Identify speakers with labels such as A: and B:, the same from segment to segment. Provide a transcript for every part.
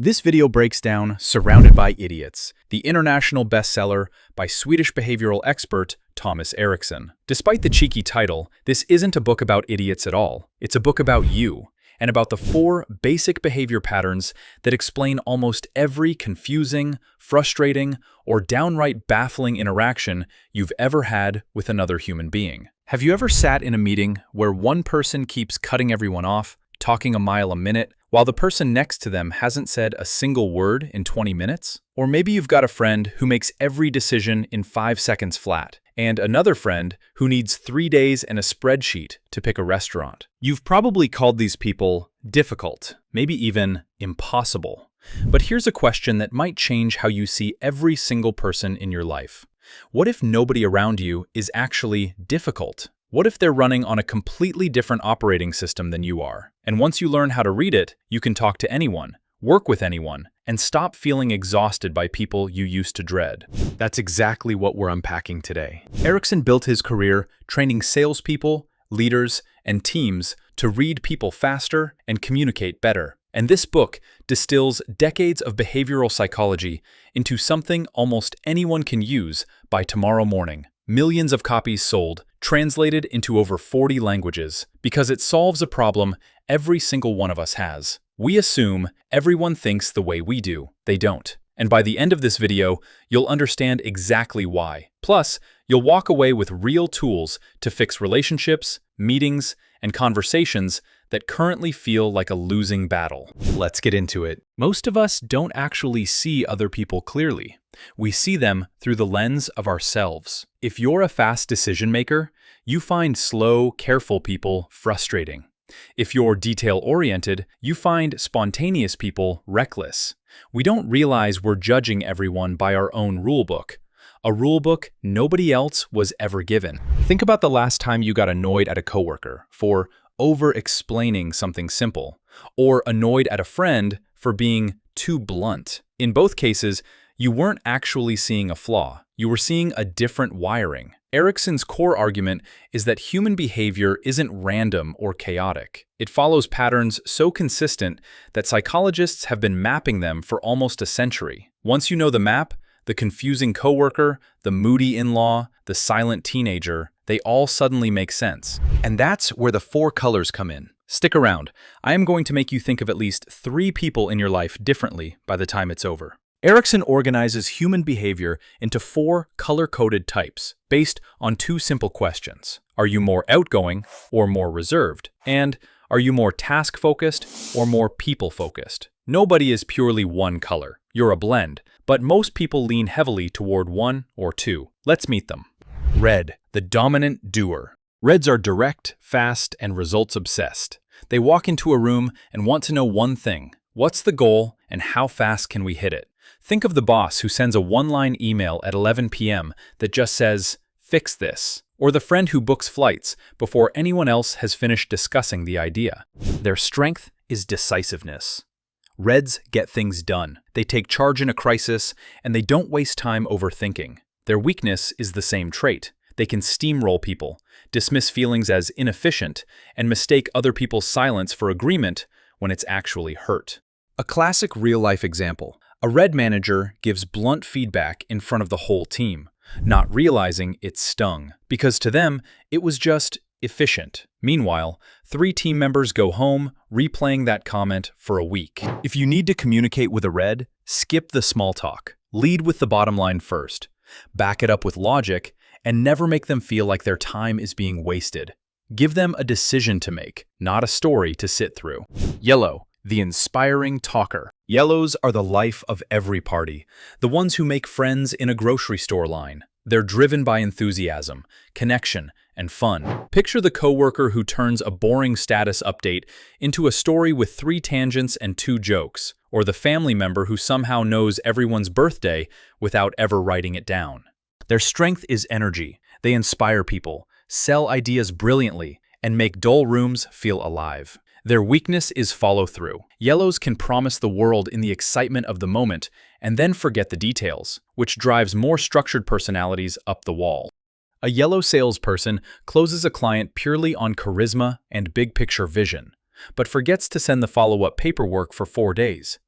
A: This video breaks down Surrounded by Idiots, the international bestseller by Swedish behavioral expert Thomas Erikson. Despite the cheeky title, this isn't a book about idiots at all. It's a book about you, and about the 4 basic behavior patterns that explain almost every confusing, frustrating, or downright baffling interaction you've ever had with another human being. Have you ever sat in a meeting where one person keeps cutting everyone off, talking a mile a minute, while the person next to them hasn't said a single word in 20 minutes? Or maybe you've got a friend who makes every decision in 5 seconds flat, and another friend who needs 3 days and a spreadsheet to pick a restaurant. You've probably called these people difficult, maybe even impossible. But here's a question that might change how you see every single person in your life. What if nobody around you is actually difficult? What if they're running on a completely different operating system than you are? And once you learn how to read it, you can talk to anyone, work with anyone, and stop feeling exhausted by people you used to dread. That's exactly what we're unpacking today. Erikson built his career training salespeople, leaders, and teams to read people faster and communicate better. And this book distills decades of behavioral psychology into something almost anyone can use by tomorrow morning. Millions of copies sold, translated into over 40 languages, because it solves a problem every single one of us has. We assume everyone thinks the way we do. They don't. And by the end of this video, you'll understand exactly why. Plus, you'll walk away with real tools to fix relationships, meetings, and conversations that currently feel like a losing battle. Let's get into it. Most of us don't actually see other people clearly. We see them through the lens of ourselves. If you're a fast decision maker, you find slow, careful people frustrating. If you're detail-oriented, you find spontaneous people reckless. We don't realize we're judging everyone by our own rulebook. A rulebook nobody else was ever given. Think about the last time you got annoyed at a coworker for over-explaining something simple, or annoyed at a friend for being too blunt. In both cases, you weren't actually seeing a flaw. You were seeing a different wiring. Erikson's core argument is that human behavior isn't random or chaotic. It follows patterns so consistent that psychologists have been mapping them for almost a century. Once you know the map, the confusing coworker, the moody in-law, the silent teenager, they all suddenly make sense. And that's where the 4 colors come in. Stick around. I am going to make you think of at least 3 people in your life differently by the time it's over. Erikson organizes human behavior into 4 color-coded types based on 2 simple questions. Are you more outgoing or more reserved? And are you more task-focused or more people-focused? Nobody is purely one color. You're a blend, but most people lean heavily toward 1 or 2. Let's meet them. Red, the dominant doer. Reds are direct, fast, and results-obsessed. They walk into a room and want to know one thing. What's the goal and how fast can we hit it? Think of the boss who sends a one-line email at 11 p.m. that just says, "Fix this," or the friend who books flights before anyone else has finished discussing the idea. Their strength is decisiveness. Reds get things done. They take charge in a crisis, and they don't waste time overthinking. Their weakness is the same trait. They can steamroll people, dismiss feelings as inefficient, and mistake other people's silence for agreement when it's actually hurt. A classic real-life example. A red manager gives blunt feedback in front of the whole team, not realizing it stung, because to them, it was just efficient. Meanwhile, 3 team members go home, replaying that comment for a week. If you need to communicate with a red, skip the small talk. Lead with the bottom line first. Back it up with logic, and never make them feel like their time is being wasted. Give them a decision to make, not a story to sit through. Yellow, the inspiring talker. Yellows are the life of every party, the ones who make friends in a grocery store line. They're driven by enthusiasm, connection, and fun. Picture the coworker who turns a boring status update into a story with 3 tangents and 2 jokes, or the family member who somehow knows everyone's birthday without ever writing it down. Their strength is energy. They inspire people, sell ideas brilliantly, and make dull rooms feel alive. Their weakness is follow-through. Yellows can promise the world in the excitement of the moment and then forget the details, which drives more structured personalities up the wall. A yellow salesperson closes a client purely on charisma and big-picture vision, but forgets to send the follow-up paperwork for 4 days.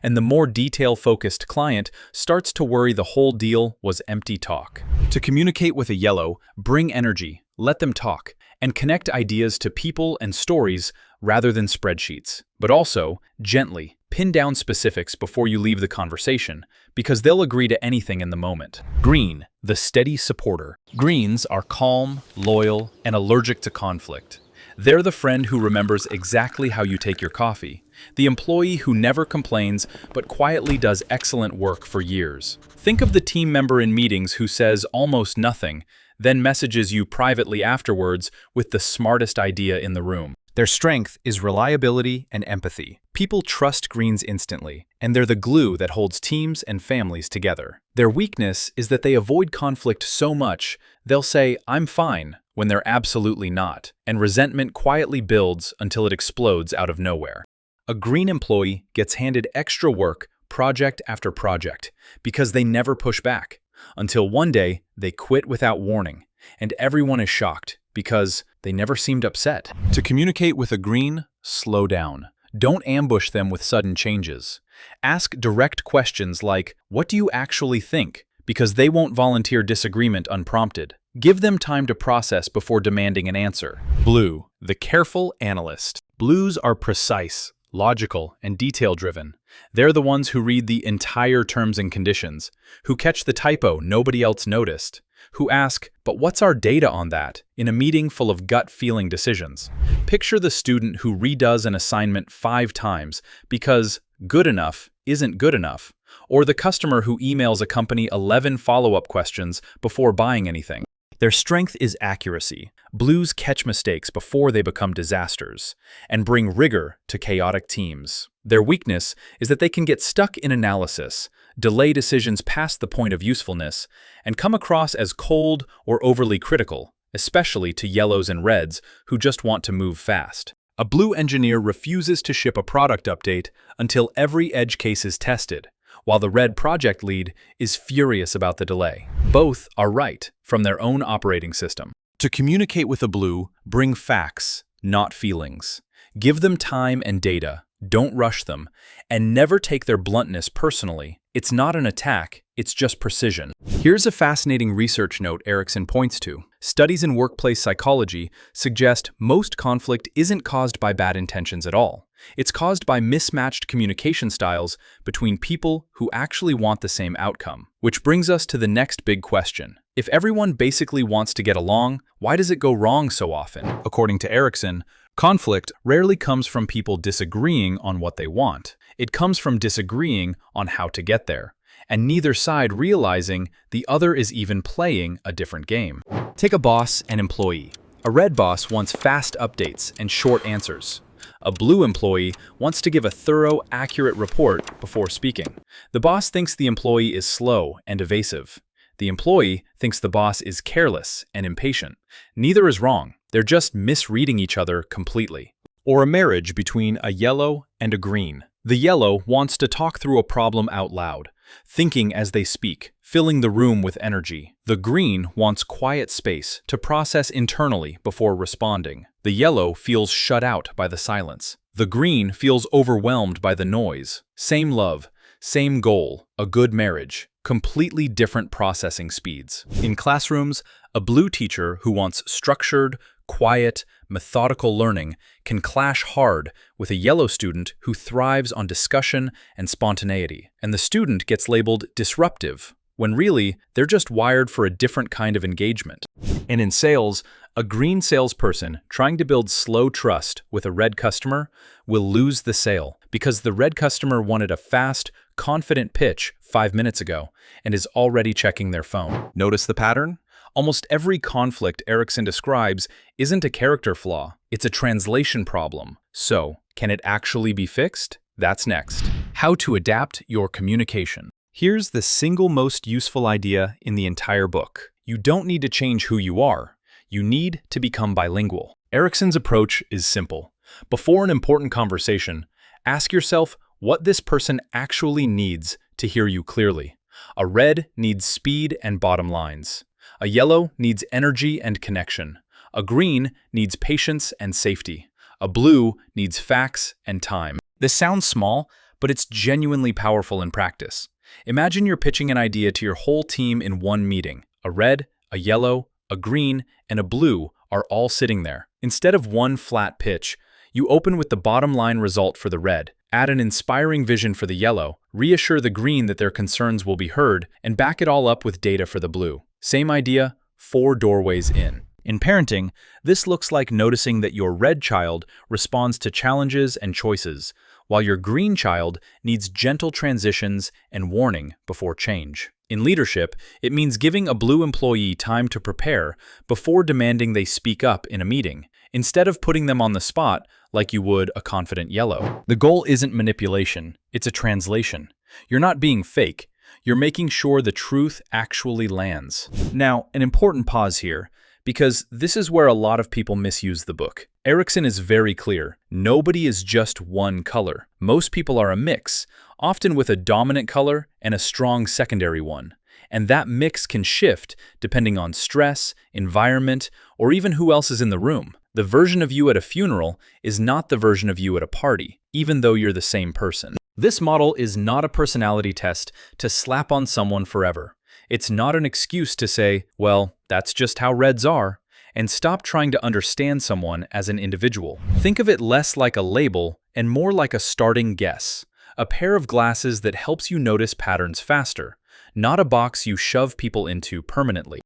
A: and the more detail-focused client starts to worry the whole deal was empty talk. To communicate with a yellow, bring energy, let them talk, and connect ideas to people and stories rather than spreadsheets. But also, gently, pin down specifics before you leave the conversation, because they'll agree to anything in the moment. Green, the steady supporter. Greens are calm, loyal, and allergic to conflict. They're the friend who remembers exactly how you take your coffee, the employee who never complains but quietly does excellent work for years. Think of the team member in meetings who says almost nothing, then messages you privately afterwards with the smartest idea in the room. Their strength is reliability and empathy. People trust greens instantly, and they're the glue that holds teams and families together. Their weakness is that they avoid conflict so much, they'll say, "I'm fine," when they're absolutely not, and resentment quietly builds until it explodes out of nowhere. A green employee gets handed extra work, project after project, because they never push back, until one day they quit without warning, and everyone is shocked because they never seemed upset. To communicate with a green, slow down. Don't ambush them with sudden changes. Ask direct questions like, "What do you actually think?" because they won't volunteer disagreement unprompted. Give them time to process before demanding an answer. Blue, the careful analyst. Blues are precise, logical, and detail-driven. They're the ones who read the entire terms and conditions, who catch the typo nobody else noticed, who ask, "But what's our data on that?" in a meeting full of gut-feeling decisions. Picture the student who redoes an assignment 5 times because good enough isn't good enough, or the customer who emails a company 11 follow-up questions before buying anything. Their strength is accuracy. Blues catch mistakes before they become disasters and bring rigor to chaotic teams. Their weakness is that they can get stuck in analysis, delay decisions past the point of usefulness, and come across as cold or overly critical, especially to yellows and reds who just want to move fast. A blue engineer refuses to ship a product update until every edge case is tested, while the red project lead is furious about the delay. Both are right from their own operating system. To communicate with a blue, bring facts, not feelings. Give them time and data, don't rush them, and never take their bluntness personally. It's not an attack, it's just precision. Here's a fascinating research note Erikson points to. Studies in workplace psychology suggest most conflict isn't caused by bad intentions at all. It's caused by mismatched communication styles between people who actually want the same outcome. Which brings us to the next big question. If everyone basically wants to get along, why does it go wrong so often? According to Erikson, conflict rarely comes from people disagreeing on what they want. It comes from disagreeing on how to get there, and neither side realizing the other is even playing a different game. Take a boss and employee. A red boss wants fast updates and short answers. A blue employee wants to give a thorough, accurate report before speaking. The boss thinks the employee is slow and evasive. The employee thinks the boss is careless and impatient. Neither is wrong. They're just misreading each other completely. Or a marriage between a yellow and a green. The yellow wants to talk through a problem out loud, thinking as they speak, filling the room with energy. The green wants quiet space to process internally before responding. The yellow feels shut out by the silence. The green feels overwhelmed by the noise. Same love, same goal, a good marriage, completely different processing speeds. In classrooms, a blue teacher who wants structured, quiet, methodical learning can clash hard with a yellow student who thrives on discussion and spontaneity. And the student gets labeled disruptive, when really they're just wired for a different kind of engagement. And in sales, a green salesperson trying to build slow trust with a red customer will lose the sale because the red customer wanted a fast, confident pitch 5 minutes ago and is already checking their phone. Notice the pattern? Almost every conflict Erikson describes isn't a character flaw, it's a translation problem. So, can it actually be fixed? That's next. How to adapt your communication. Here's the single most useful idea in the entire book. You don't need to change who you are. You need to become bilingual. Erikson's approach is simple. Before an important conversation, ask yourself what this person actually needs to hear you clearly. A red needs speed and bottom lines. A yellow needs energy and connection. A green needs patience and safety. A blue needs facts and time. This sounds small, but it's genuinely powerful in practice. Imagine you're pitching an idea to your whole team in one meeting. A red, a yellow, a green, and a blue are all sitting there. Instead of one flat pitch, you open with the bottom line result for the red, add an inspiring vision for the yellow, reassure the green that their concerns will be heard, and back it all up with data for the blue. Same idea, 4 doorways in. In parenting, this looks like noticing that your red child responds to challenges and choices, while your green child needs gentle transitions and warning before change. In leadership, it means giving a blue employee time to prepare before demanding they speak up in a meeting, instead of putting them on the spot like you would a confident yellow. The goal isn't manipulation, it's a translation. You're not being fake, you're making sure the truth actually lands. Now, an important pause here, because this is where a lot of people misuse the book. Erikson is very clear. Nobody is just one color. Most people are a mix, often with a dominant color and a strong secondary one. And that mix can shift depending on stress, environment, or even who else is in the room. The version of you at a funeral is not the version of you at a party, even though you're the same person. This model is not a personality test to slap on someone forever. It's not an excuse to say, well, that's just how reds are, and stop trying to understand someone as an individual. Think of it less like a label and more like a starting guess, a pair of glasses that helps you notice patterns faster, not a box you shove people into permanently.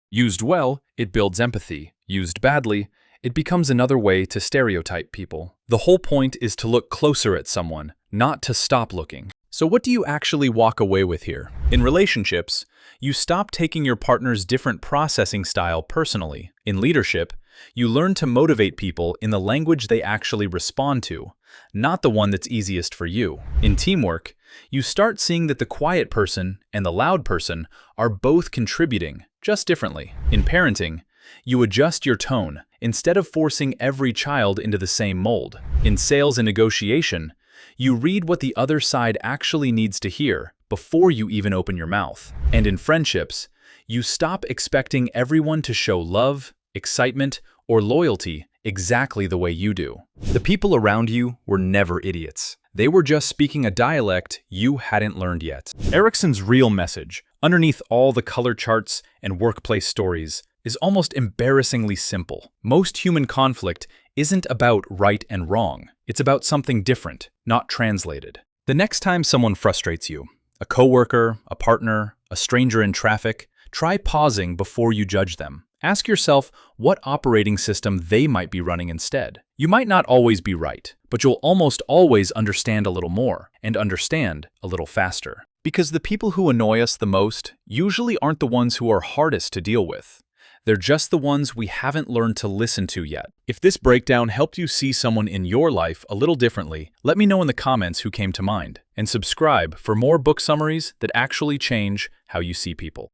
A: Used well, it builds empathy. Used badly, it becomes another way to stereotype people. The whole point is to look closer at someone, not to stop looking. So what do you actually walk away with here? In relationships, you stop taking your partner's different processing style personally. In leadership, you learn to motivate people in the language they actually respond to, not the one that's easiest for you. In teamwork, you start seeing that the quiet person and the loud person are both contributing, just differently. In parenting, you adjust your tone instead of forcing every child into the same mold. In sales and negotiation, you read what the other side actually needs to hear before you even open your mouth. And in friendships, you stop expecting everyone to show love, excitement, or loyalty exactly the way you do. The people around you were never idiots. They were just speaking a dialect you hadn't learned yet. Erikson's real message, underneath all the color charts and workplace stories, is almost embarrassingly simple. Most human conflict isn't about right and wrong. It's about something different, not translated. The next time someone frustrates you, a coworker, a partner, a stranger in traffic, try pausing before you judge them. Ask yourself what operating system they might be running instead. You might not always be right, but you'll almost always understand a little more and understand a little faster. Because the people who annoy us the most usually aren't the ones who are hardest to deal with. They're just the ones we haven't learned to listen to yet. If this breakdown helped you see someone in your life a little differently, let me know in the comments who came to mind. And subscribe for more book summaries that actually change how you see people.